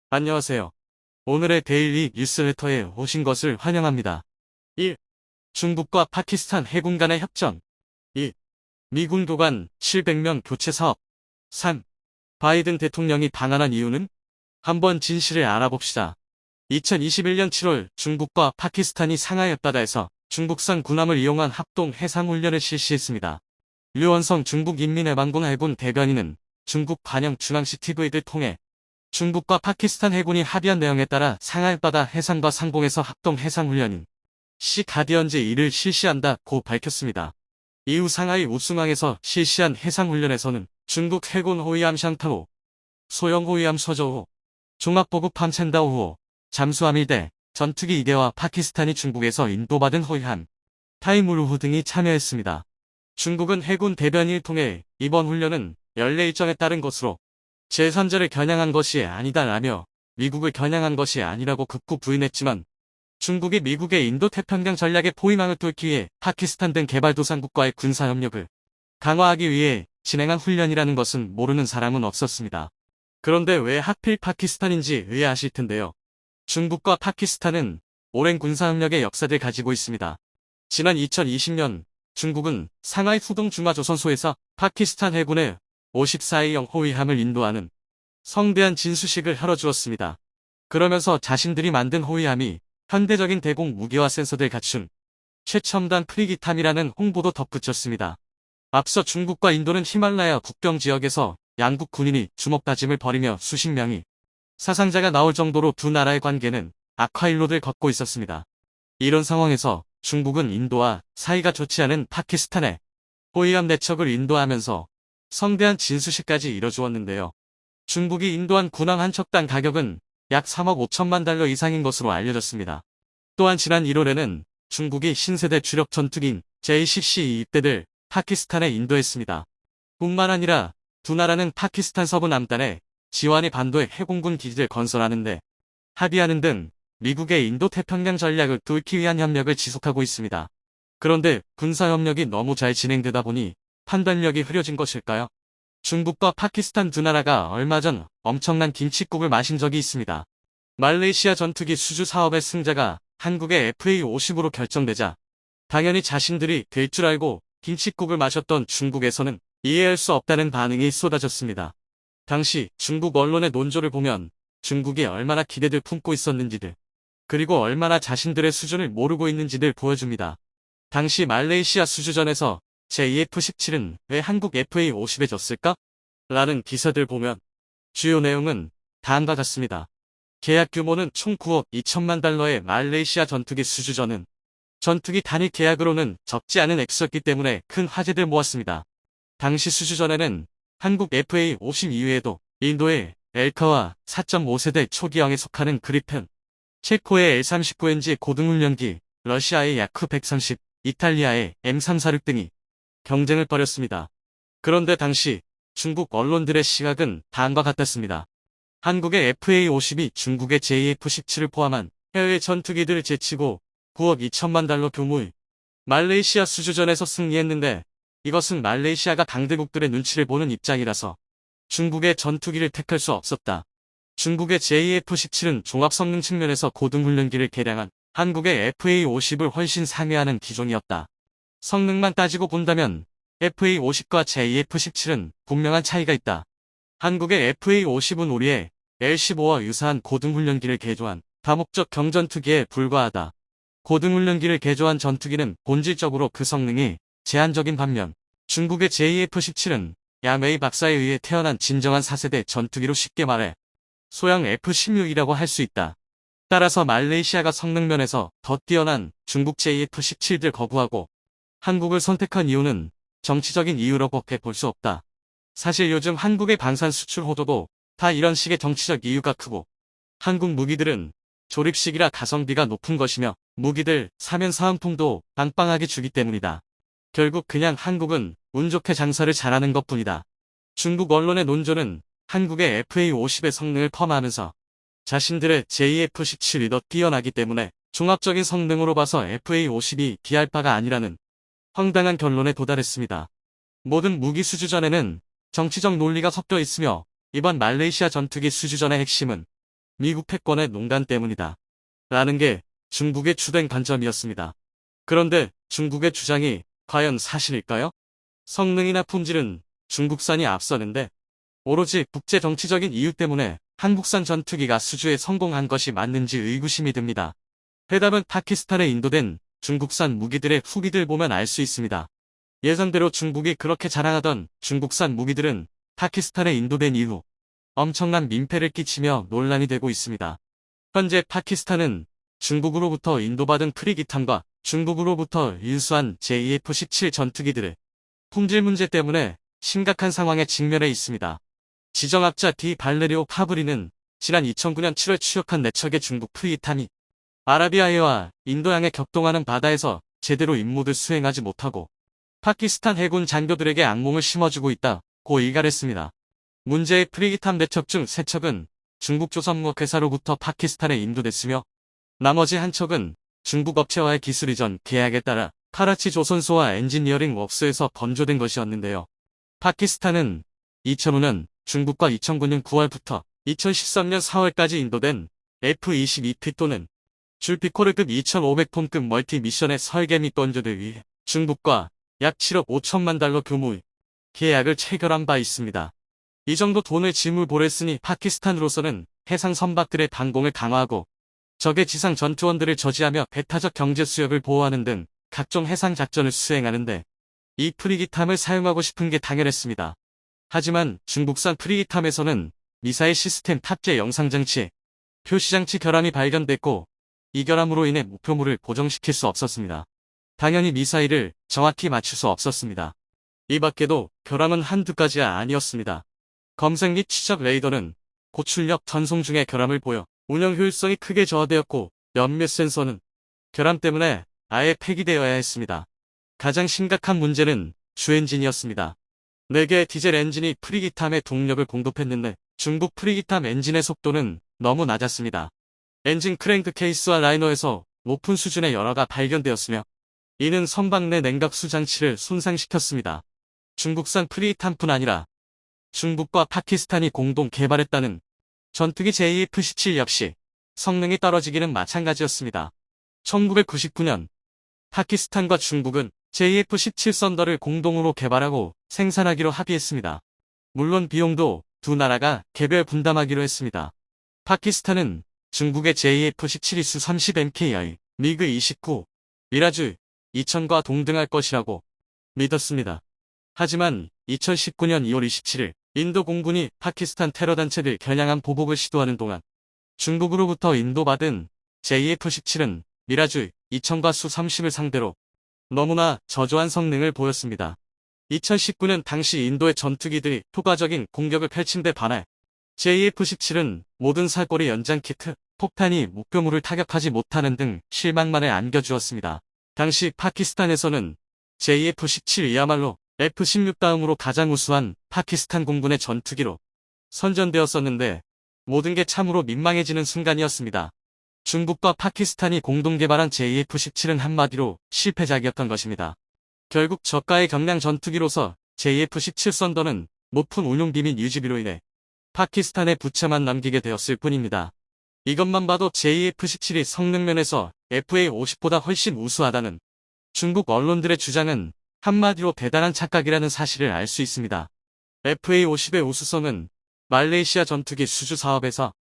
안녕하세요. 오늘의 데일리 뉴스레터에 오신 것을 환영합니다. 1. 중국과 파키스탄 해군 간의 협정. 2. 미군 교관 700명 교체 사업. 3. 바이든 대통령이 방한한 이유는? 한번 진실을 알아봅시다. 2021년 7월 중국과 파키스탄이 상하이 앞바다에서 중국산 군함을 이용한 합동 해상훈련을 실시했습니다. 류원성 중국인민해방군 해군 대변인은 중국 관영 중앙시 TV를 통해 중국과 파키스탄 해군이 합의한 내용에 따라 상하이 앞바다 해상과 상공에서 합동 해상훈련인 시 가디언즈 2를 실시한다고 밝혔습니다. 이후 상하이 우승항에서 실시한 해상훈련에서는 중국 해군 호위함 샹타호, 소형 호위함 서저호, 종합보급 함 첸다오호, 잠수함 1대, 전투기 2대와 파키스탄이 중국에서 인도받은 호위함, 타이무르호 등이 참여했습니다. 중국은 해군 대변인을 통해 이번 훈련은 연례 일정에 따른 것으로 제3자를 겨냥한 것이 아니다라며 미국을 겨냥한 것이 아니라고 극구 부인했지만 중국이 미국의 인도태평양 전략의 포위망을 뚫기 위해 파키스탄 등 개발도상국과의 군사협력을 강화하기 위해 진행한 훈련이라는 것은 모르는 사람은 없었습니다. 그런데 왜 하필 파키스탄인지 의아하실 텐데요. 중국과 파키스탄은 오랜 군사협력의 역사를 가지고 있습니다. 지난 2020년 중국은 상하이 후동중화조선소에서 파키스탄 해군의 54A형 호위함을 인도하는 성대한 진수식을 하러주었습니다. 그러면서 자신들이 만든 호위함이 현대적인 대공 무기와 센서들 갖춘 최첨단 프리기탐이라는 홍보도 덧붙였습니다. 앞서 중국과 인도는 히말라야 국경 지역에서 양국 군인이 주먹다짐을 벌이며 수십 명이 사상자가 나올 정도로 두 나라의 관계는 악화일로를 걷고 있었습니다. 이런 상황에서 중국은 인도와 사이가 좋지 않은 파키스탄에 호위함 내척을 인도하면서 성대한 진수식까지 이뤄주었는데요. 중국이 인도한 군함 한 척당 가격은 약 3억 5천만 달러 이상인 것으로 알려졌습니다. 또한 지난 1월에는 중국이 신세대 주력 전투기인 J-10C 입대를 파키스탄에 인도했습니다. 뿐만 아니라 두 나라는 파키스탄 서부 남단에 지와니 반도에 해공군 기지를 건설하는 데 합의하는 등 미국의 인도태평양 전략을 뚫기 위한 협력을 지속하고 있습니다. 그런데 군사협력이 너무 잘 진행되다 보니 판단력이 흐려진 것일까요? 중국과 파키스탄 두 나라가 얼마 전 엄청난 김칫국을 마신 적이 있습니다. 말레이시아 전투기 수주 사업의 승자가 한국의 FA-50으로 결정되자 당연히 자신들이 될 줄 알고 김칫국을 마셨던 중국에서는 이해할 수 없다는 반응이 쏟아졌습니다. 당시 중국 언론의 논조를 보면 중국이 얼마나 기대를 품고 있었는지들, 그리고 얼마나 자신들의 수준을 모르고 있는지를 보여줍니다. 당시 말레이시아 수주전에서 JF-17은 왜 한국 FA-50에 졌을까? 라는 기사들 보면 주요 내용은 다음과 같습니다. 계약 규모는 총 9억 2천만 달러의 말레이시아 전투기 수주전은 전투기 단위 계약으로는 적지 않은 액수였기 때문에 큰 화제를 모았습니다. 당시 수주전에는 한국 FA-50 이외에도 인도의 엘카와 4.5세대 초기형에 속하는 그리펜, 체코의 L-39NG 고등훈련기, 러시아의 야크-130, 이탈리아의 M346 등이 경쟁을 벌였습니다. 그런데 당시 중국 언론들의 시각은 다음과 같았습니다. 한국의 FA-50이 중국의 JF-17을 포함한 해외 전투기들을 제치고 9억 2천만 달러 규모의 말레이시아 수주전에서 승리했는데 이것은 말레이시아가 강대국들의 눈치를 보는 입장이라서 중국의 전투기를 택할 수 없었다. 중국의 JF-17은 종합성능 측면에서 고등훈련기를 개량한 한국의 FA-50을 훨씬 상회하는 기종이었다. 성능만 따지고 본다면 FA-50과 JF-17은 분명한 차이가 있다. 한국의 FA-50은 우리의 L-15와 유사한 고등훈련기를 개조한 다목적 경전투기에 불과하다. 고등훈련기를 개조한 전투기는 본질적으로 그 성능이 제한적인 반면 중국의 JF-17은 야메이 박사에 의해 태어난 진정한 4세대 전투기로 쉽게 말해 소형 F-16이라고 할 수 있다. 따라서 말레이시아가 성능면에서 더 뛰어난 중국 JF-17들 거부하고 한국을 선택한 이유는 정치적인 이유로밖에 볼 수 없다. 사실 요즘 한국의 방산 수출 호도도 다 이런 식의 정치적 이유가 크고 한국 무기들은 조립식이라 가성비가 높은 것이며 무기들 사면 사은품도 빵빵하게 주기 때문이다. 결국 그냥 한국은 운 좋게 장사를 잘하는 것뿐이다. 중국 언론의 논조는 한국의 FA-50의 성능을 폄하하면서 자신들의 JF-17이 더 뛰어나기 때문에 종합적인 성능으로 봐서 FA-50이 비할 바가 아니라는 황당한 결론에 도달했습니다. 모든 무기 수주전에는 정치적 논리가 섞여 있으며 이번 말레이시아 전투기 수주전의 핵심은 미국 패권의 농간 때문이다. 라는 게 중국의 주된 관점이었습니다. 그런데 중국의 주장이 과연 사실일까요? 성능이나 품질은 중국산이 앞서는데 오로지 국제 정치적인 이유 때문에 한국산 전투기가 수주에 성공한 것이 맞는지 의구심이 듭니다. 해답은 파키스탄에 인도된 중국산 무기들의 후기들 보면 알 수 있습니다. 예상대로 중국이 그렇게 자랑하던 중국산 무기들은 파키스탄에 인도된 이후 엄청난 민폐를 끼치며 논란이 되고 있습니다. 현재 파키스탄은 중국으로부터 인도받은 프리기탄과 중국으로부터 인수한 JF-17 전투기들의 품질 문제 때문에 심각한 상황에 직면해 있습니다. 지정학자 디 발레리오 파브리는 지난 2009년 7월 추적한 4척의 중국 프리기탄이 아라비아해와 인도양에 격동하는 바다에서 제대로 임무를 수행하지 못하고 파키스탄 해군 장교들에게 악몽을 심어주고 있다고 일갈했습니다. 문제의 프리기탄 4척 중 3척은 중국 조선목 회사로부터 파키스탄에 인도됐으며 나머지 한 척은 중국 업체와의 기술 이전 계약에 따라 카라치 조선소와 엔지니어링 웍스에서 건조된 것이었는데요. 파키스탄은 2005년 중국과 2009년 9월부터 2013년 4월까지 인도된 F-22P 또는 줄피코르급 2500톤급 멀티 미션의 설계 및 건조를 위해 중국과 약 7억 5천만 달러 규모의 계약을 체결한 바 있습니다. 이 정도 돈을 지불했으니 파키스탄으로서는 해상 선박들의 방공을 강화하고 적의 지상 전투원들을 저지하며 배타적 경제 수역을 보호하는 등 각종 해상 작전을 수행하는데 이 프리기탐을 사용하고 싶은 게 당연했습니다. 하지만 중국산 프리기탐에서는 미사일 시스템 탑재 영상장치, 표시장치 결함이 발견됐고 이 결함으로 인해 목표물을 고정시킬 수 없었습니다. 당연히 미사일을 정확히 맞출 수 없었습니다. 이 밖에도 결함은 한두 가지가 아니었습니다. 검색 및 추적 레이더는 고출력 전송 중에 결함을 보여 운영 효율성이 크게 저하되었고 몇몇 센서는 결함 때문에 아예 폐기되어야 했습니다. 가장 심각한 문제는 주엔진이었습니다. 4개의 디젤 엔진이 프리기탐에 동력을 공급했는데 중국 프리기탐 엔진의 속도는 너무 낮았습니다. 엔진 크랭크 케이스와 라이너에서 높은 수준의 열화가 발견되었으며 이는 선박 내 냉각수 장치를 손상시켰습니다. 중국산 프리기탐뿐 아니라 중국과 파키스탄이 공동 개발했다는 전투기 JF-17 역시 성능이 떨어지기는 마찬가지였습니다. 1999년 파키스탄과 중국은 JF-17 썬더를 공동으로 개발하고 생산하기로 합의했습니다. 물론 비용도 두 나라가 개별 분담하기로 했습니다. 파키스탄은 중국의 JF-17 수-30MKI, 미그-29, 미라주 2000과 동등할 것이라고 믿었습니다. 하지만 2019년 2월 27일 인도 공군이 파키스탄 테러단체를 겨냥한 보복을 시도하는 동안 중국으로부터 인도받은 JF-17은 미라주 2000과 수-30을 상대로 너무나 저조한 성능을 보였습니다. 2019년 당시 인도의 전투기들이 효과적인 공격을 펼친 데 반해 JF-17은 모든 살포리 연장 키트, 폭탄이 목표물을 타격하지 못하는 등 실망만을 안겨주었습니다. 당시 파키스탄에서는 JF-17이야말로 F-16 다음으로 가장 우수한 파키스탄 공군의 전투기로 선전되었었는데 모든 게 참으로 민망해지는 순간이었습니다. 중국과 파키스탄이 공동 개발한 JF-17은 한마디로 실패작이었던 것입니다. 결국 저가의 경량 전투기로서 JF-17 썬더는 높은 운용비 및 유지비로 인해 파키스탄에 부채만 남기게 되었을 뿐입니다. 이것만 봐도 JF-17이 성능면에서 FA-50보다 훨씬 우수하다는 중국 언론들의 주장은 한마디로 대단한 착각이라는 사실을 알 수 있습니다. FA-50의 우수성은 말레이시아 전투기 수주 사업에서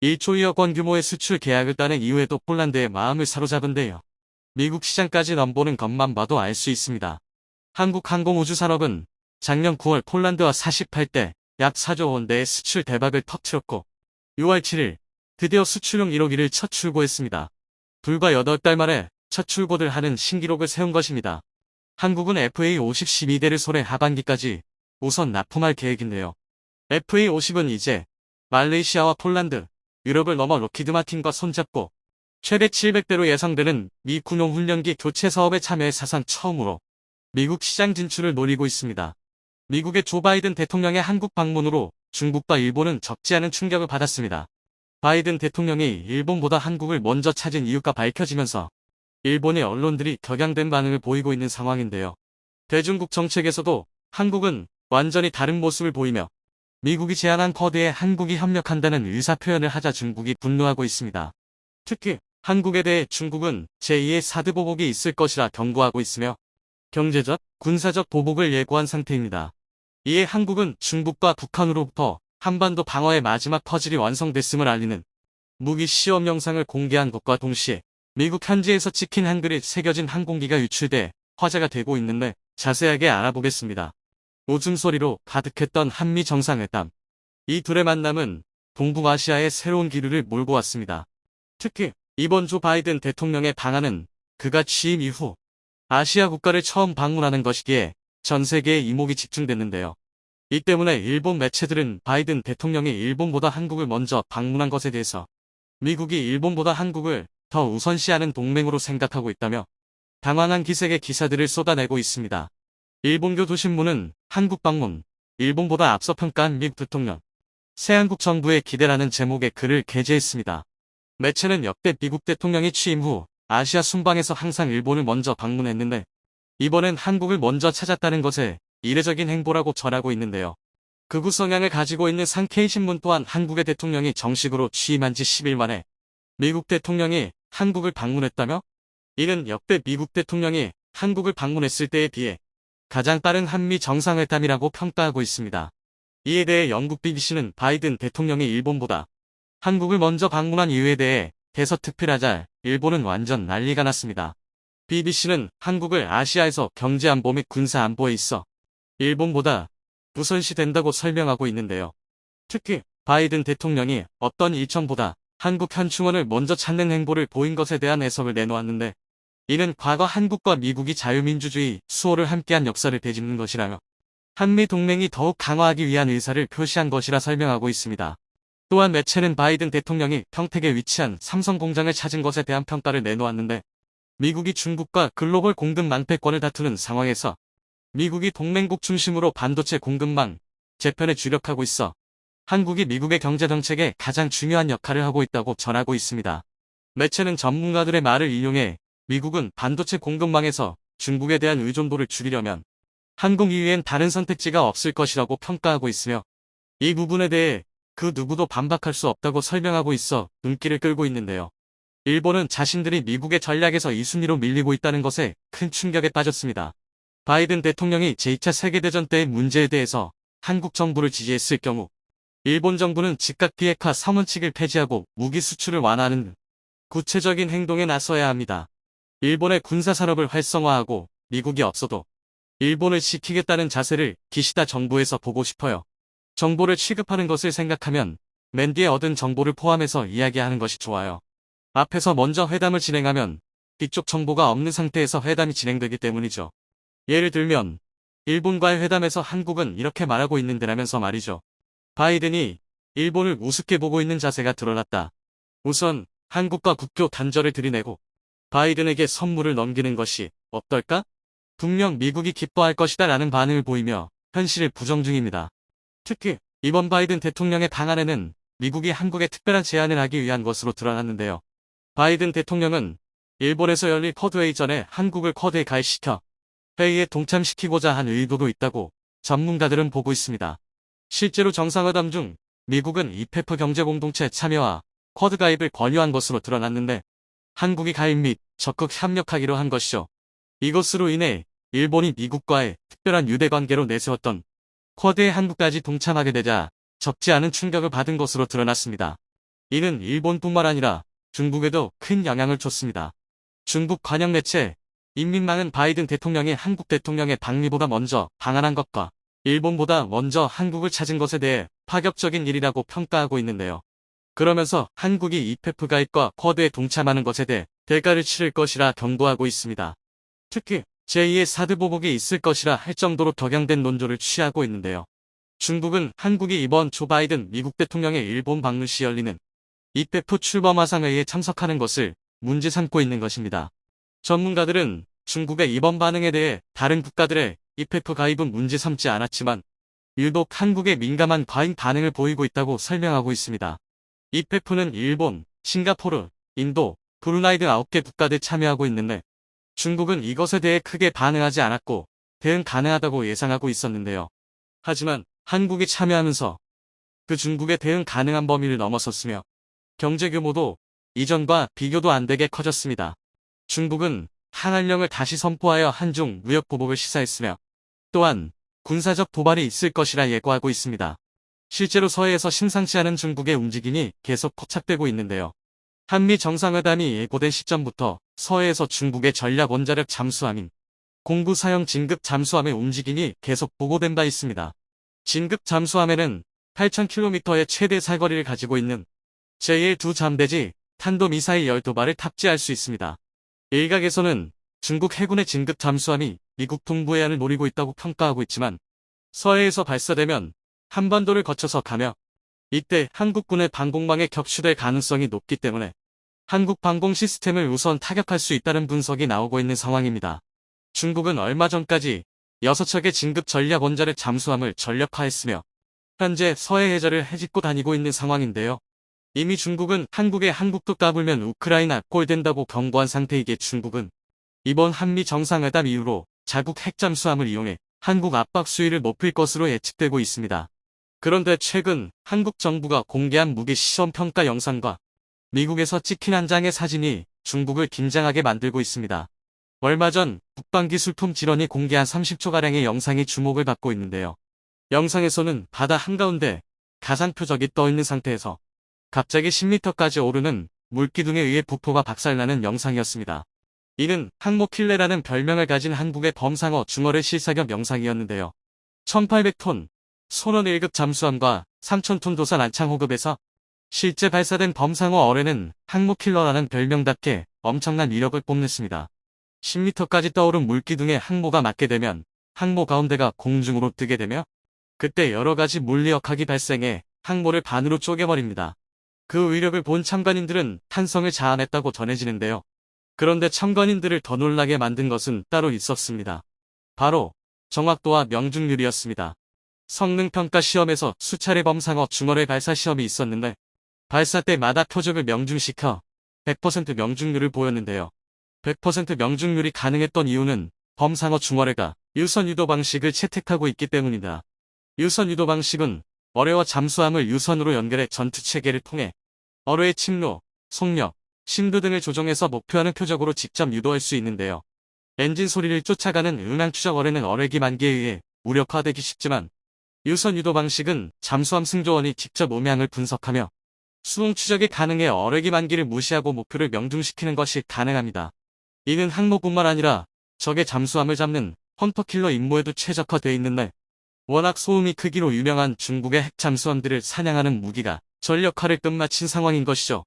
1조 2억 원 규모의 수출 계약을 따낸 이후에도 폴란드의 마음을 사로잡은 데요. 미국 시장까지 넘보는 것만 봐도 알 수 있습니다. 한국 항공우주산업은 작년 9월 폴란드와 48대 약 4조 원대의 수출 대박을 터뜨렸고 6월 7일 드디어 수출용 1억 1을 첫 출고했습니다. 불과 8달 만에 첫 출고를 하는 신기록을 세운 것입니다. 한국은 FA-50 12대를 솔해 하반기까지 우선 납품할 계획인데요. FA-50은 이제 말레이시아와 폴란드, 유럽을 넘어 록히드 마틴과 손잡고 최대 700대로 예상되는 미 군용 훈련기 교체 사업에 참여해 사상 처음으로 미국 시장 진출을 노리고 있습니다. 미국의 조 바이든 대통령의 한국 방문으로 중국과 일본은 적지 않은 충격을 받았습니다. 바이든 대통령이 일본보다 한국을 먼저 찾은 이유가 밝혀지면서 일본의 언론들이 격양된 반응을 보이고 있는 상황인데요. 대중국 정책에서도 한국은 완전히 다른 모습을 보이며 미국이 제안한 쿼드에 한국이 협력한다는 의사표현을 하자 중국이 분노하고 있습니다. 특히 한국에 대해 중국은 제2의 사드 보복이 있을 것이라 경고하고 있으며 경제적, 군사적 보복을 예고한 상태입니다. 이에 한국은 중국과 북한으로부터 한반도 방어의 마지막 퍼즐이 완성됐음을 알리는 무기 시험 영상을 공개한 것과 동시에 미국 현지에서 찍힌 한글이 새겨진 항공기가 유출돼 화제가 되고 있는데 자세하게 알아보겠습니다. 웃음소리로 가득했던 한미 정상회담. 이 둘의 만남은 동북아시아의 새로운 기류를 몰고 왔습니다. 특히 이번 조 바이든 대통령의 방한은 그가 취임 이후 아시아 국가를 처음 방문하는 것이기에 전 세계에 이목이 집중됐는데요. 이 때문에 일본 매체들은 바이든 대통령이 일본보다 한국을 먼저 방문한 것에 대해서 미국이 일본보다 한국을 더 우선시하는 동맹으로 생각하고 있다며 당황한 기색의 기사들을 쏟아내고 있습니다. 일본교도 신문은 한국 방문, 일본보다 앞서 평가한 미국 대통령, 새한국 정부의 기대라는 제목의 글을 게재했습니다. 매체는 역대 미국 대통령이 취임 후 아시아 순방에서 항상 일본을 먼저 방문했는데 이번엔 한국을 먼저 찾았다는 것에 이례적인 행보라고 전하고 있는데요. 극우 성향을 가지고 있는 상케이 신문 또한 한국의 대통령이 정식으로 취임한 지 10일 만에 미국 대통령이 한국을 방문했다며 이는 역대 미국 대통령이 한국을 방문했을 때에 비해 가장 빠른 한미 정상회담이라고 평가하고 있습니다. 이에 대해 영국 BBC는 바이든 대통령이 일본보다 한국을 먼저 방문한 이유에 대해 대서특필하자 일본은 완전 난리가 났습니다. BBC는 한국을 아시아에서 경제안보 및 군사안보에 있어 일본보다 우선시된다고 설명하고 있는데요. 특히 바이든 대통령이 어떤 일정보다 한국 현충원을 먼저 찾는 행보를 보인 것에 대한 해석을 내놓았는데 이는 과거 한국과 미국이 자유민주주의 수호를 함께한 역사를 되짚는 것이라며 한미 동맹이 더욱 강화하기 위한 의사를 표시한 것이라 설명하고 있습니다. 또한 매체는 바이든 대통령이 평택에 위치한 삼성 공장을 찾은 것에 대한 평가를 내놓았는데 미국이 중국과 글로벌 공급 망패권을 다투는 상황에서 미국이 동맹국 중심으로 반도체 공급망 재편에 주력하고 있어 한국이 미국의 경제정책에 가장 중요한 역할을 하고 있다고 전하고 있습니다. 매체는 전문가들의 말을 인용해 미국은 반도체 공급망에서 중국에 대한 의존도를 줄이려면 한국 이외엔 다른 선택지가 없을 것이라고 평가하고 있으며 이 부분에 대해 그 누구도 반박할 수 없다고 설명하고 있어 눈길을 끌고 있는데요. 일본은 자신들이 미국의 전략에서 2순위로 밀리고 있다는 것에 큰 충격에 빠졌습니다. 바이든 대통령이 제2차 세계대전 때의 문제에 대해서 한국 정부를 지지했을 경우 일본 정부는 즉각 비핵화 상원칙을 폐지하고 무기 수출을 완화하는 등 구체적인 행동에 나서야 합니다. 일본의 군사산업을 활성화하고 미국이 없어도 일본을 지키겠다는 자세를 기시다 정부에서 보고 싶어요. 정보를 취급하는 것을 생각하면 맨 뒤에 얻은 정보를 포함해서 이야기하는 것이 좋아요. 앞에서 먼저 회담을 진행하면 뒤쪽 정보가 없는 상태에서 회담이 진행되기 때문이죠. 예를 들면 일본과의 회담에서 한국은 이렇게 말하고 있는데라면서 말이죠. 바이든이 일본을 우습게 보고 있는 자세가 드러났다. 우선 한국과 국교 단절을 들이내고 바이든에게 선물을 넘기는 것이 어떨까? 분명 미국이 기뻐할 것이다 라는 반응을 보이며 현실을 부정 중입니다. 특히 이번 바이든 대통령의 방안에는 미국이 한국에 특별한 제안을 하기 위한 것으로 드러났는데요. 바이든 대통령은 일본에서 열릴 쿼드회의 전에 한국을 쿼드에 가입시켜 회의에 동참시키고자 한 의도도 있다고 전문가들은 보고 있습니다. 실제로 정상회담 중 미국은 이페프 경제공동체 참여와 쿼드 가입을 권유한 것으로 드러났는데 한국이 가입 및 적극 협력하기로 한 것이죠. 이것으로 인해 일본이 미국과의 특별한 유대관계로 내세웠던 쿼드에 한국까지 동참하게 되자 적지 않은 충격을 받은 것으로 드러났습니다. 이는 일본뿐만 아니라 중국에도 큰 영향을 줬습니다. 중국 관영 매체 인민망은 바이든 대통령이 한국 대통령의 방미보다 먼저 방한한 것과 일본보다 먼저 한국을 찾은 것에 대해 파격적인 일이라고 평가하고 있는데요. 그러면서 한국이 이페프 가입과 쿼드에 동참하는 것에 대해 대가를 치를 것이라 경고하고 있습니다. 특히 제2의 사드 보복이 있을 것이라 할 정도로 격양된 논조를 취하고 있는데요. 중국은 한국이 이번 조 바이든 미국 대통령의 일본 방문 시 열리는 이페프 출범 화상회의에 참석하는 것을 문제 삼고 있는 것입니다. 전문가들은 중국의 이번 반응에 대해 다른 국가들의 이페프 가입은 문제 삼지 않았지만 유독 한국의 민감한 과잉 반응을 보이고 있다고 설명하고 있습니다. 이페프는 일본, 싱가포르, 인도, 브루나이 등 9개 국가들 참여하고 있는데 중국은 이것에 대해 크게 반응하지 않았고 대응 가능하다고 예상하고 있었는데요. 하지만 한국이 참여하면서 그 중국에 대응 가능한 범위를 넘어섰으며 경제 규모도 이전과 비교도 안 되게 커졌습니다. 중국은 항한령을 다시 선포하여 한중 무역 보복을 시사했으며 또한 군사적 도발이 있을 것이라 예고하고 있습니다. 실제로 서해에서 심상치 않은 중국의 움직임이 계속 포착되고 있는데요. 한미 정상회담이 예고된 시점부터 서해에서 중국의 전략 원자력 잠수함인 공구 사형 진급 잠수함의 움직임이 계속 보고된 바 있습니다. 진급 잠수함에는 8,000km의 최대 사거리를 가지고 있는 제1두 잠대지 탄도미사일 12발을 탑재할 수 있습니다. 일각에서는 중국 해군의 진급 잠수함이 미국 동부 해안을 노리고 있다고 평가하고 있지만 서해에서 발사되면 한반도를 거쳐서 가며 이때 한국군의 방공망에 격추될 가능성이 높기 때문에 한국 방공 시스템을 우선 타격할 수 있다는 분석이 나오고 있는 상황입니다. 중국은 얼마 전까지 6척의 진급 전략 원자력 잠수함을 전력화했으며 현재 서해 해저를 헤집고 다니고 있는 상황인데요. 이미 중국은 한국의 한국도 까불면 우크라이나 꼴 된다고 경고한 상태이기에 중국은 이번 한미 정상회담 이후로 자국 핵잠수함을 이용해 한국 압박 수위를 높일 것으로 예측되고 있습니다. 그런데 최근 한국 정부가 공개한 무기 시험 평가 영상과 미국에서 찍힌 한 장의 사진이 중국을 긴장하게 만들고 있습니다. 얼마 전 국방기술품 질원이 공개한 30초가량의 영상이 주목을 받고 있는데요. 영상에서는 바다 한가운데 가상표적이 떠있는 상태에서 갑자기 10m까지 오르는 물기둥에 의해 부포가 박살나는 영상이었습니다. 이는 항모킬레라는 별명을 가진 한국의 범상어 중어를 실사격 영상이었는데요. 1800톤 손원 1급 잠수함과 3000톤 도산 안창호급에서 실제 발사된 범상어 어뢰는 항모킬러라는 별명답게 엄청난 위력을 뽐냈습니다. 10m까지 떠오른 물기둥에 항모가 맞게 되면 항모 가운데가 공중으로 뜨게 되며 그때 여러가지 물리역학이 발생해 항모를 반으로 쪼개버립니다. 그 위력을 본 참관인들은 탄성을 자아냈다고 전해지는데요. 그런데 참관인들을 더 놀라게 만든 것은 따로 있었습니다. 바로 정확도와 명중률이었습니다. 성능평가 시험에서 수차례 범상어 중어뢰 발사 시험이 있었는데 발사 때마다 표적을 명중시켜 100% 명중률을 보였는데요. 100% 명중률이 가능했던 이유는 범상어 중어뢰가 유선 유도 방식을 채택하고 있기 때문이다. 유선 유도 방식은 어뢰와 잠수함을 유선으로 연결해 전투 체계를 통해 어뢰의 침로, 속력, 심도 등을 조정해서 목표하는 표적으로 직접 유도할 수 있는데요. 엔진 소리를 쫓아가는 음향 추적 어뢰는 어뢰 기만기에 의해 무력화되기 쉽지만 유선 유도 방식은 잠수함 승조원이 직접 음향을 분석하며 수응 추적이 가능해 어뢰 기만기를 무시하고 목표를 명중시키는 것이 가능합니다. 이는 항모뿐만 아니라 적의 잠수함을 잡는 헌터킬러 임무에도 최적화되어 있는데 워낙 소음이 크기로 유명한 중국의 핵잠수함들을 사냥하는 무기가 전력화를 끝마친 상황인 것이죠.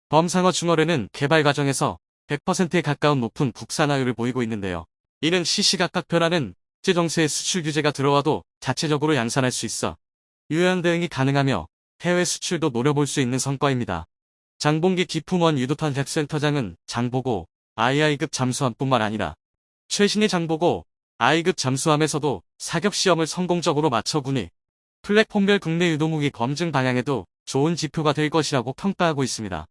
범상어 중어뢰는 개발 과정에서 100%에 가까운 높은 국산화율을 보이고 있는데요. 이는 시시각각 변하는 국제정세의 수출 규제가 들어와도 자체적으로 양산할 수 있어 유연 대응이 가능하며 해외 수출도 노려볼 수 있는 성과입니다. 장봉기 기품원 유도탄 핵센터장은 장보고 II급 잠수함뿐만 아니라 최신의 장보고 I급 잠수함에서도 사격 시험을 성공적으로 마쳐보니 플랫폼별 국내 유도무기 검증 방향에도 좋은 지표가 될 것이라고 평가하고 있습니다.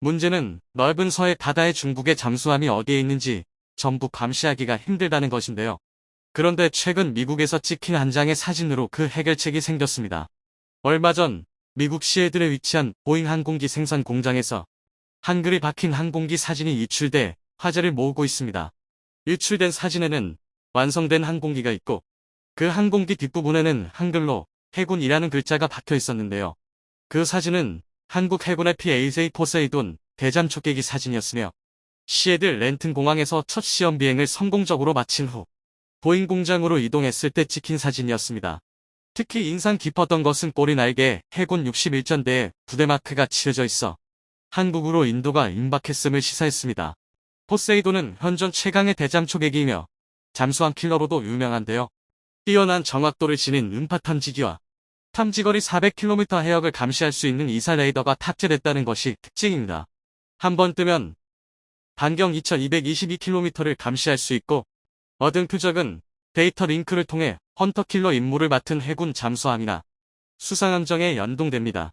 문제는 넓은 서해 바다에 중국의 잠수함이 어디에 있는지 전부 감시하기가 힘들다는 것인데요. 그런데 최근 미국에서 찍힌 한 장의 사진으로 그 해결책이 생겼습니다. 얼마 전 미국 시애틀에 위치한 보잉 항공기 생산 공장에서 한글이 박힌 항공기 사진이 유출돼 화제를 모으고 있습니다. 유출된 사진에는 완성된 항공기가 있고 그 항공기 뒷부분에는 한글로 해군이라는 글자가 박혀 있었는데요. 그 사진은 한국 해군의 PAJ 포세이돈 대잠 촉객기 사진이었으며 시애틀 렌튼 공항에서 첫 시험 비행을 성공적으로 마친 후 보잉 공장으로 이동했을 때 찍힌 사진이었습니다. 특히 인상 깊었던 것은 꼬리 날개에 해군 61전대의 부대 마크가 칠해져 있어 한국으로 인도가 임박했음을 시사했습니다. 포세이돈은 현존 최강의 대잠 촉객기이며 잠수함 킬러로도 유명한데요. 뛰어난 정확도를 지닌 음파 탐지기와 탐지거리 400km 해역을 감시할 수 있는 이사 레이더가 탑재됐다는 것이 특징입니다. 한 번 뜨면 반경 2222km를 감시할 수 있고 얻은 표적은 데이터 링크를 통해 헌터킬러 임무를 맡은 해군 잠수함이나 수상함정에 연동됩니다.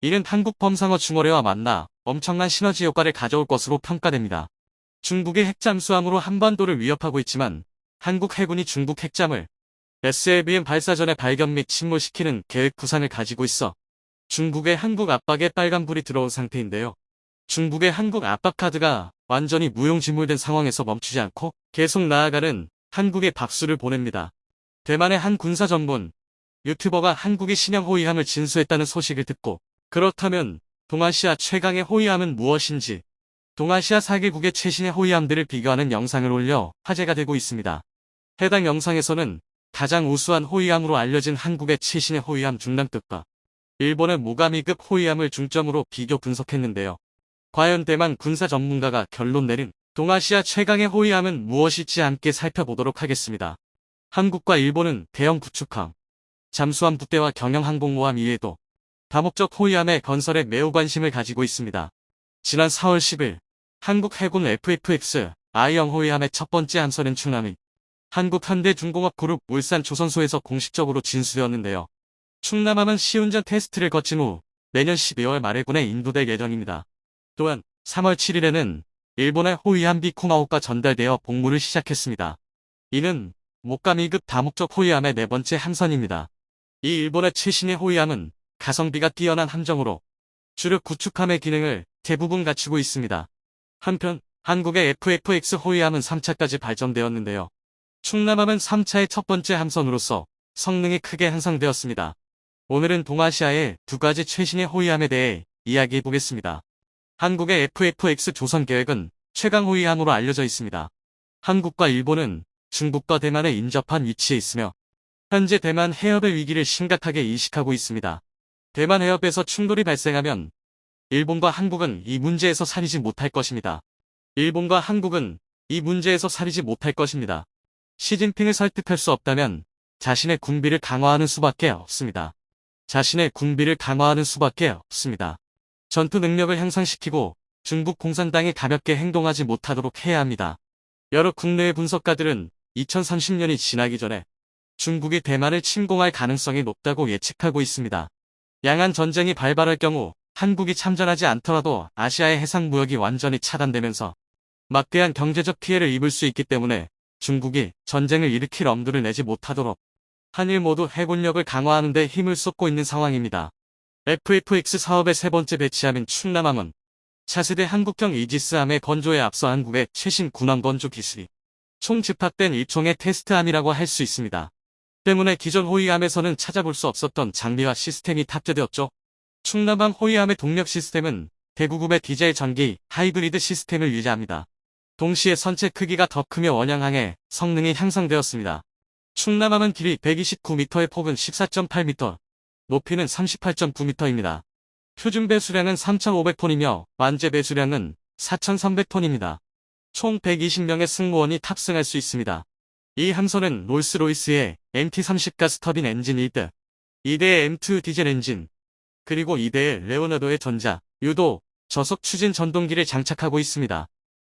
이는 한국 범상어 중어뢰와 만나 엄청난 시너지 효과를 가져올 것으로 평가됩니다. 중국의 핵잠수함으로 한반도를 위협하고 있지만 한국 해군이 중국 핵잠을 SLBM 발사 전에 발견 및 침몰시키는 계획 구상을 가지고 있어 중국의 한국 압박에 빨간불이 들어온 상태인데요. 중국의 한국 압박 카드가 완전히 무용지물된 상황에서 멈추지 않고 계속 나아가는 한국의 박수를 보냅니다. 대만의 한 군사 전문 유튜버가 한국이 신형 호위함을 진수했다는 소식을 듣고 그렇다면 동아시아 최강의 호위함은 무엇인지 동아시아 4개국의 최신의 호위함들을 비교하는 영상을 올려 화제가 되고 있습니다. 해당 영상에서는 가장 우수한 호위함으로 알려진 한국의 최신의 호위함 중남급과 일본의 모가미급 호위함을 중점으로 비교 분석했는데요. 과연 대만 군사 전문가가 결론 내린 동아시아 최강의 호위함은 무엇일지 함께 살펴보도록 하겠습니다. 한국과 일본은 대형 구축함, 잠수함 부대와 경영항공모함 이외에도 다목적 호위함의 건설에 매우 관심을 가지고 있습니다. 지난 4월 10일 한국 해군 FFX I형 호위함의 첫 번째 함선인 충남이 한국 현대중공업 그룹 울산 조선소에서 공식적으로 진수되었는데요. 충남함은 시운전 테스트를 거친 후 내년 12월 말에 군에 인도될 예정입니다. 또한 3월 7일에는 일본의 호위함 비쿠마호가 전달되어 복무를 시작했습니다. 이는 모가미급 다목적 호위함의 네 번째 함선입니다. 이 일본의 최신의 호위함은 가성비가 뛰어난 함정으로 주력 구축함의 기능을 대부분 갖추고 있습니다. 한편 한국의 FFX 호위함은 3차까지 발전되었는데요. 충남함은 3차의 첫 번째 함선으로서 성능이 크게 향상되었습니다. 오늘은 동아시아의 두 가지 최신의 호위함에 대해 이야기해 보겠습니다. 한국의 FFX 조선 계획은 최강 호위함으로 알려져 있습니다. 한국과 일본은 중국과 대만에 인접한 위치에 있으며 현재 대만 해협의 위기를 심각하게 인식하고 있습니다. 대만 해협에서 충돌이 발생하면 일본과 한국은 이 문제에서 살이지 못할 것입니다. 일본과 한국은 이 문제에서 살이지 못할 것입니다. 시진핑을 설득할 수 없다면 자신의 군비를 강화하는 수밖에 없습니다. 자신의 군비를 강화하는 수밖에 없습니다. 전투 능력을 향상시키고 중국 공산당이 가볍게 행동하지 못하도록 해야 합니다. 여러 국내의 분석가들은 2030년이 지나기 전에 중국이 대만을 침공할 가능성이 높다고 예측하고 있습니다. 양안 전쟁이 발발할 경우 한국이 참전하지 않더라도 아시아의 해상 무역이 완전히 차단되면서 막대한 경제적 피해를 입을 수 있기 때문에 중국이 전쟁을 일으킬 엄두를 내지 못하도록 한일 모두 해군력을 강화하는 데 힘을 쏟고 있는 상황입니다. FFX 사업의 세 번째 배치함인 충남함은 차세대 한국형 이지스함의 건조에 앞서 한국의 최신 군함 건조 기술이 총 집합된 일종의 테스트함이라고 할 수 있습니다. 때문에 기존 호위함에서는 찾아볼 수 없었던 장비와 시스템이 탑재되었죠. 충남함 호위함의 동력 시스템은 대구급의 디젤 전기 하이브리드 시스템을 유지합니다. 동시에 선체 크기가 더 크며 원양항의 성능이 향상되었습니다. 충남함은 길이 129m의 폭은 14.8m, 높이는 38.9m입니다. 표준 배수량은 3,500톤이며 완제 배수량은 4,300톤입니다. 총 120명의 승무원이 탑승할 수 있습니다. 이 함선은 롤스로이스의 MT-30 가스터빈 엔진 1대, 2대의 M2 디젤 엔진, 그리고 2대의 레오나르도의 전자, 유도, 저속 추진 전동기를 장착하고 있습니다.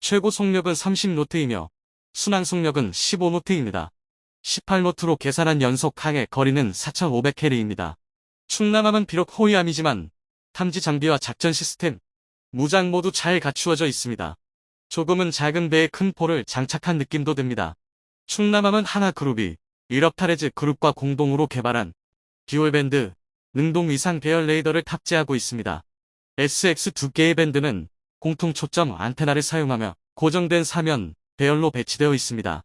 최고 속력은 30노트이며 순항 속력은 15노트입니다. 18노트로 계산한 연속 항해 거리는 4,500캐리입니다. 충남함은 비록 호위함이지만 탐지 장비와 작전 시스템, 무장 모두 잘 갖추어져 있습니다. 조금은 작은 배에 큰 포를 장착한 느낌도 듭니다. 충남함은 하나그룹이 유럽타레즈 그룹과 공동으로 개발한 듀얼밴드 능동 위상 배열 레이더를 탑재하고 있습니다. SX 2개의 밴드는 공통 초점 안테나를 사용하며 고정된 사면 배열로 배치되어 있습니다.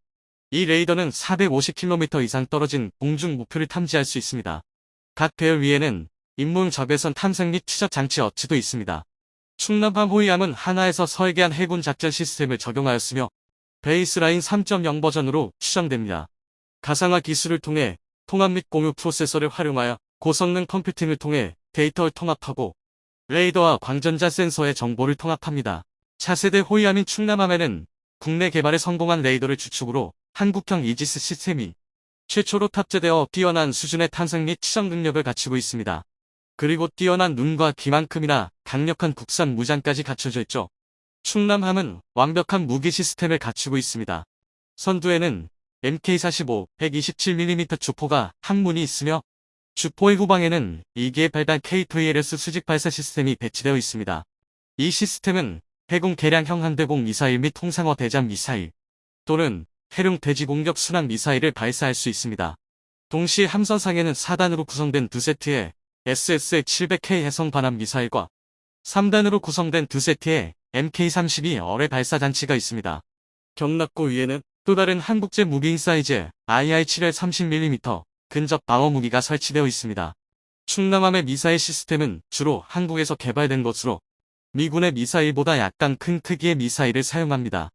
이 레이더는 450km 이상 떨어진 공중 목표를 탐지할 수 있습니다. 각 배열 위에는 인문 적외선 탐색 및 추적 장치 어치도 있습니다. 충남함 호위함은 하나에서 설계한 해군 작전 시스템을 적용하였으며 베이스라인 3.0 버전으로 추정됩니다. 가상화 기술을 통해 통합 및 공유 프로세서를 활용하여 고성능 컴퓨팅을 통해 데이터를 통합하고 레이더와 광전자 센서의 정보를 통합합니다. 차세대 호위함인 충남함에는 국내 개발에 성공한 레이더를 주축으로 한국형 이지스 시스템이 최초로 탑재되어 뛰어난 수준의 탐색 및 추적 능력을 갖추고 있습니다. 그리고 뛰어난 눈과 귀만큼이나 강력한 국산 무장까지 갖춰져 있죠. 충남함은 완벽한 무기 시스템을 갖추고 있습니다. 선두에는 MK45 127mm 주포가 항문이 있으며 주포의 후방에는 2개의 발단 KVLS 수직 발사 시스템이 배치되어 있습니다. 이 시스템은 해군 개량형 한대공 미사일 및 통상어 대잠 미사일 또는 해룡 대지 공격 순항 미사일을 발사할 수 있습니다. 동시에 함선상에는 4단으로 구성된 두 세트의 SSX-700K 해성 반함 미사일과 3단으로 구성된 두 세트의 MK-32 어뢰 발사 장치가 있습니다. 경납고 위에는 또 다른 한국제 무기인 사이즈 II-7L 30mm 근접 방어 무기가 설치되어 있습니다. 충남함의 미사일 시스템은 주로 한국에서 개발된 것으로 미군의 미사일보다 약간 큰 크기의 미사일을 사용합니다.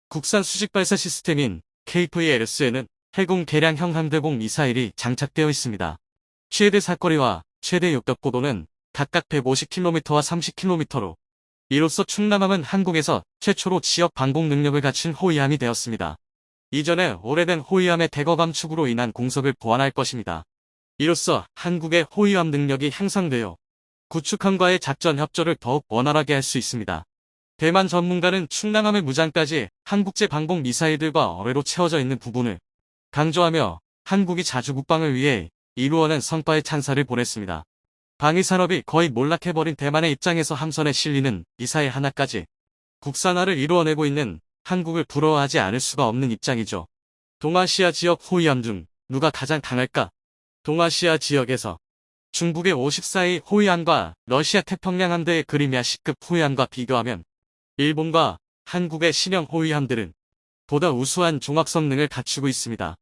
국산 수직 발사 시스템인 KVLS에는 해군 개량형 함대공 미사일이 장착되어 있습니다. 최대 사거리와 최대 역격고도는 각각 150km와 30km로 이로써 충남함은 한국에서 최초로 지역 방공 능력을 갖춘 호위함이 되었습니다. 이전에 오래된 호위함의 대거 감축으로 인한 공석을 보완할 것입니다. 이로써 한국의 호위함 능력이 향상되어 구축함과의 작전 협조를 더욱 원활하게 할 수 있습니다. 대만 전문가는 충남함의 무장까지 한국제 방공 미사일들과 어뢰로 채워져 있는 부분을 강조하며 한국이 자주 국방을 위해 이루어낸 성과의 찬사를 보냈습니다. 방위산업이 거의 몰락해버린 대만의 입장에서 함선에 실리는 미사일 하나까지 국산화를 이루어내고 있는 한국을 부러워하지 않을 수가 없는 입장이죠. 동아시아 지역 호위함 중 누가 가장 강할까? 동아시아 지역에서 중국의 54의 호위함과 러시아 태평양 함대의 그리미아 C급 호위함과 비교하면 일본과 한국의 신형 호위함들은 보다 우수한 종합 성능을 갖추고 있습니다.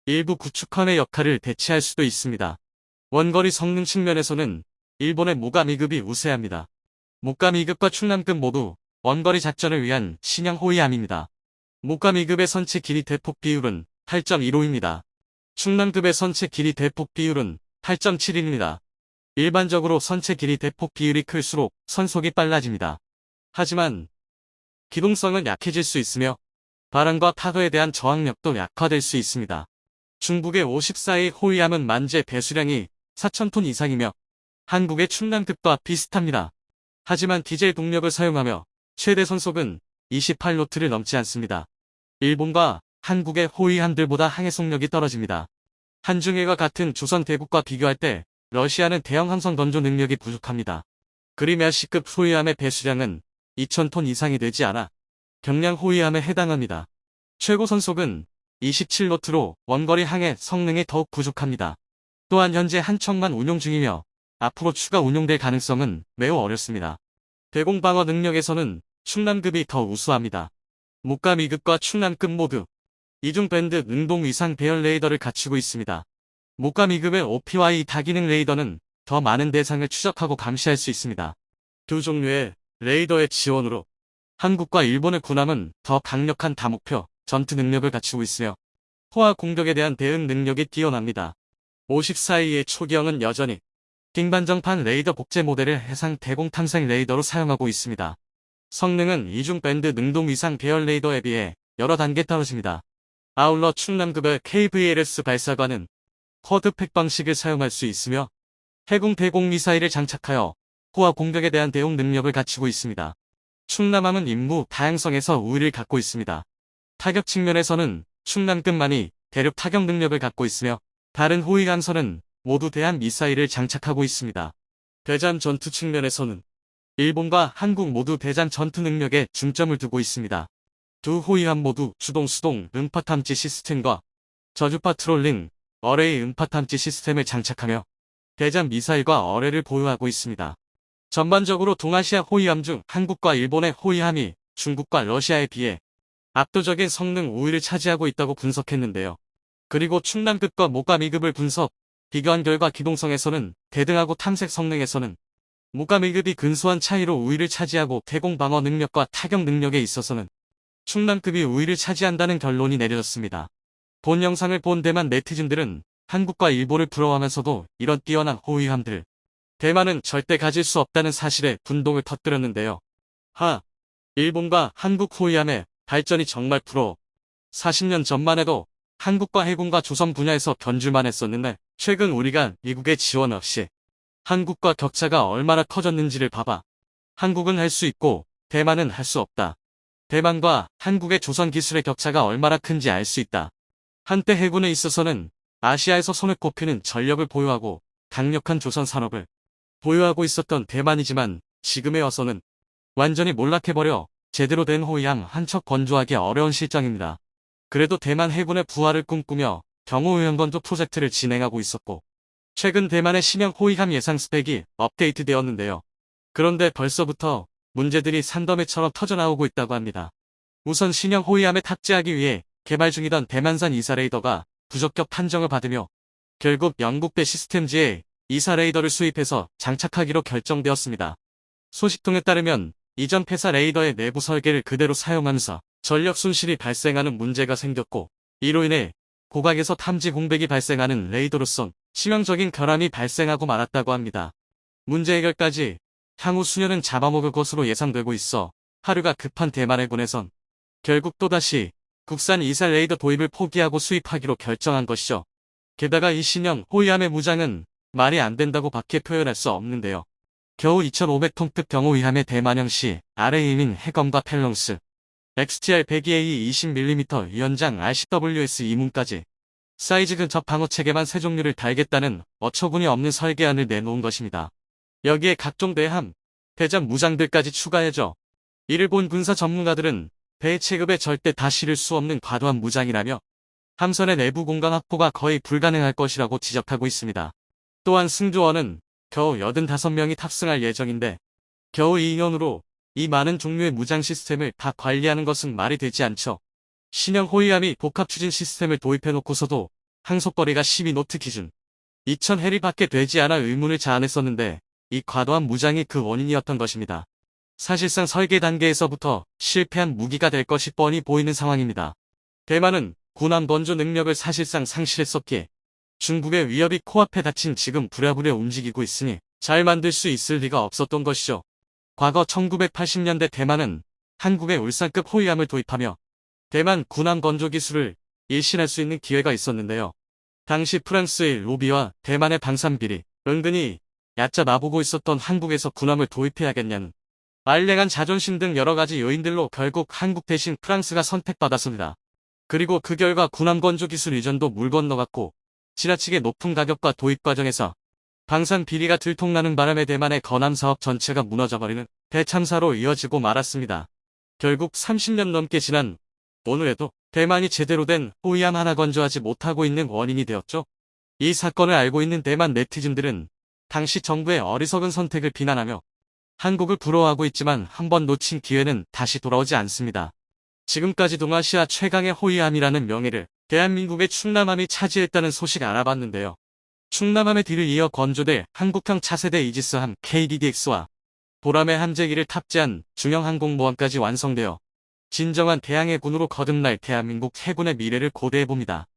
일부 구축함의 역할을 대체할 수도 있습니다. 원거리 성능 측면에서는 일본의 모가 2급이 우세합니다. 모가 2급과 충남급 모두 원거리 작전을 위한 신형 호위함입니다. 모가 2급의 선체 길이 대폭 비율은 8.15입니다. 충남급의 선체 길이 대폭 비율은 8.71입니다. 일반적으로 선체 길이 대폭 비율이 클수록 선속이 빨라집니다. 하지만 기동성은 약해질 수 있으며 바람과 파도에 대한 저항력도 약화될 수 있습니다. 중국의 54의 호위함은 만재 배수량이 4,000톤 이상이며 한국의 충남급과 비슷합니다. 하지만 디젤 동력을 사용하며 최대 선속은 28노트를 넘지 않습니다. 일본과 한국의 호위함들보다 항해 속력이 떨어집니다. 한중해가 같은 조선 대국과 비교할 때 러시아는 대형 함선 건조 능력이 부족합니다. 그리미아 C급 호위함의 배수량은 2,000톤 이상이 되지 않아 경량 호위함에 해당합니다. 최고 선속은 27노트로 원거리 항해 성능이 더욱 부족합니다. 또한 현재 한 척만 운용 중이며 앞으로 추가 운용될 가능성은 매우 어렵습니다. 대공방어 능력에서는 충남급이 더 우수합니다. 모가 2급과 충남급 모두 이중밴드 능동 위상 배열 레이더를 갖추고 있습니다. 모가 2급의 OPY 다기능 레이더는 더 많은 대상을 추적하고 감시할 수 있습니다. 두 종류의 레이더의 지원으로 한국과 일본의 군함은 더 강력한 다목표 전투 능력을 갖추고 있으며 포화 공격에 대한 대응 능력이 뛰어납니다. 54E의 초기형은 여전히 빙반정판 레이더 복제 모델을 해상 대공 탐색 레이더로 사용하고 있습니다. 성능은 이중밴드 능동 위상 배열 레이더에 비해 여러 단계 떨어집니다. 아울러 충남급의 KVLS 발사관은 쿼드팩 방식을 사용할 수 있으며 해군 대공 미사일을 장착하여 포화 공격에 대한 대응 능력을 갖추고 있습니다. 충남함은 임무 다양성에서 우위를 갖고 있습니다. 타격 측면에서는 충남급만이 대륙 타격 능력을 갖고 있으며 다른 호위함선은 모두 대한 미사일을 장착하고 있습니다. 대잠 전투 측면에서는 일본과 한국 모두 대잠 전투 능력에 중점을 두고 있습니다. 두 호위함 모두 주동-수동 음파 탐지 시스템과 저주 파트롤링, 어뢰의 음파 탐지 시스템을 장착하며 대잠 미사일과 어뢰를 보유하고 있습니다. 전반적으로 동아시아 호위함 중 한국과 일본의 호위함이 중국과 러시아에 비해 압도적인 성능 우위를 차지하고 있다고 분석했는데요. 그리고 충남급과 모가 2급을 비교한 결과 기동성에서는 대등하고 탐색 성능에서는 모가 2급이 근소한 차이로 우위를 차지하고 대공 방어 능력과 타격 능력에 있어서는 충남급이 우위를 차지한다는 결론이 내려졌습니다. 본 영상을 본 대만 네티즌들은 한국과 일본을 부러워하면서도 이런 뛰어난 호위함들 대만은 절대 가질 수 없다는 사실에 분동을 터뜨렸는데요. 일본과 한국 호위함의 발전이 정말 부러워. 40년 전만 해도 한국과 해군과 조선 분야에서 견줄만 했었는데 최근 우리가 미국의 지원 없이 한국과 격차가 얼마나 커졌는지를 봐봐. 한국은 할 수 있고 대만은 할 수 없다. 대만과 한국의 조선 기술의 격차가 얼마나 큰지 알 수 있다. 한때 해군에 있어서는 아시아에서 손에 꼽히는 전력을 보유하고 강력한 조선 산업을 보유하고 있었던 대만이지만 지금에 와서는 완전히 몰락해버려 제대로 된 호위함 한 척 건조하기 어려운 실정입니다. 그래도 대만 해군의 부활을 꿈꾸며 경호의원건조 프로젝트를 진행하고 있었고 최근 대만의 신형 호위함 예상 스펙이 업데이트되었는데요. 그런데 벌써부터 문제들이 산더미처럼 터져나오고 있다고 합니다. 우선 신형 호위함에 탑재하기 위해 개발 중이던 대만산 이사 레이더가 부적격 판정을 받으며 결국 영국배 시스템즈에 이사 레이더를 수입해서 장착하기로 결정되었습니다. 소식통에 따르면 이전 폐사 레이더의 내부 설계를 그대로 사용하면서 전력 손실이 발생하는 문제가 생겼고, 이로 인해 고각에서 탐지 공백이 발생하는 레이더로선 치명적인 결함이 발생하고 말았다고 합니다. 문제 해결까지 향후 수년은 잡아먹을 것으로 예상되고 있어 하루가 급한 대만해군에선 결국 또다시 국산 이사 레이더 도입을 포기하고 수입하기로 결정한 것이죠. 게다가 이 신형 호위함의 무장은 말이 안 된다고 밖에 표현할 수 없는데요. 겨우 2,500톤급 경호 위함의 대만형시 RA인 해검과 펠롱스, XTR 102A 20mm 연장 RCWS 이문까지 사이즈 근접 방어 체계만 세 종류를 달겠다는 어처구니 없는 설계안을 내놓은 것입니다. 여기에 각종 대함, 대전 무장들까지 추가해줘. 이를 본 군사 전문가들은 배 체급에 절대 다 실을 수 없는 과도한 무장이라며 함선의 내부 공간 확보가 거의 불가능할 것이라고 지적하고 있습니다. 또한 승조원은 겨우 85명이 탑승할 예정인데 겨우 2년으로 이 많은 종류의 무장 시스템을 다 관리하는 것은 말이 되지 않죠. 신형 호위함이 복합 추진 시스템을 도입해놓고서도 항속거리가 12노트 기준 2000해리밖에 되지 않아 의문을 자아냈었는데 이 과도한 무장이 그 원인이었던 것입니다. 사실상 설계 단계에서부터 실패한 무기가 될 것이 뻔히 보이는 상황입니다. 대만은 군함 건조 능력을 사실상 상실했었기에 중국의 위협이 코앞에 닥친 지금 부랴부랴 움직이고 있으니 잘 만들 수 있을 리가 없었던 것이죠. 과거 1980년대 대만은 한국의 울산급 호위함을 도입하며 대만 군함 건조 기술을 일신할 수 있는 기회가 있었는데요. 당시 프랑스의 로비와 대만의 방산비리, 은근히 얕잡 아보고 있었던 한국에서 군함을 도입해야겠냐는 알랭한 자존심 등 여러가지 요인들로 결국 한국 대신 프랑스가 선택받았습니다. 그리고 그 결과 군함 건조 기술 이전도 물 건너갔고 지나치게 높은 가격과 도입 과정에서 방산 비리가 들통나는 바람에 대만의 건함 사업 전체가 무너져버리는 대참사로 이어지고 말았습니다. 결국 30년 넘게 지난 오늘에도 대만이 제대로 된 호위함 하나 건조하지 못하고 있는 원인이 되었죠. 이 사건을 알고 있는 대만 네티즌들은 당시 정부의 어리석은 선택을 비난하며 한국을 부러워하고 있지만 한 번 놓친 기회는 다시 돌아오지 않습니다. 지금까지 동아시아 최강의 호위함이라는 명예를 대한민국의 충남함이 차지했다는 소식 알아봤는데요. 충남함의 뒤를 이어 건조될 한국형 차세대 이지스함 KDDX와 보람의 함재기를 탑재한 중형 항공모함까지 완성되어 진정한 대항해군으로 거듭날 대한민국 해군의 미래를 고대해봅니다.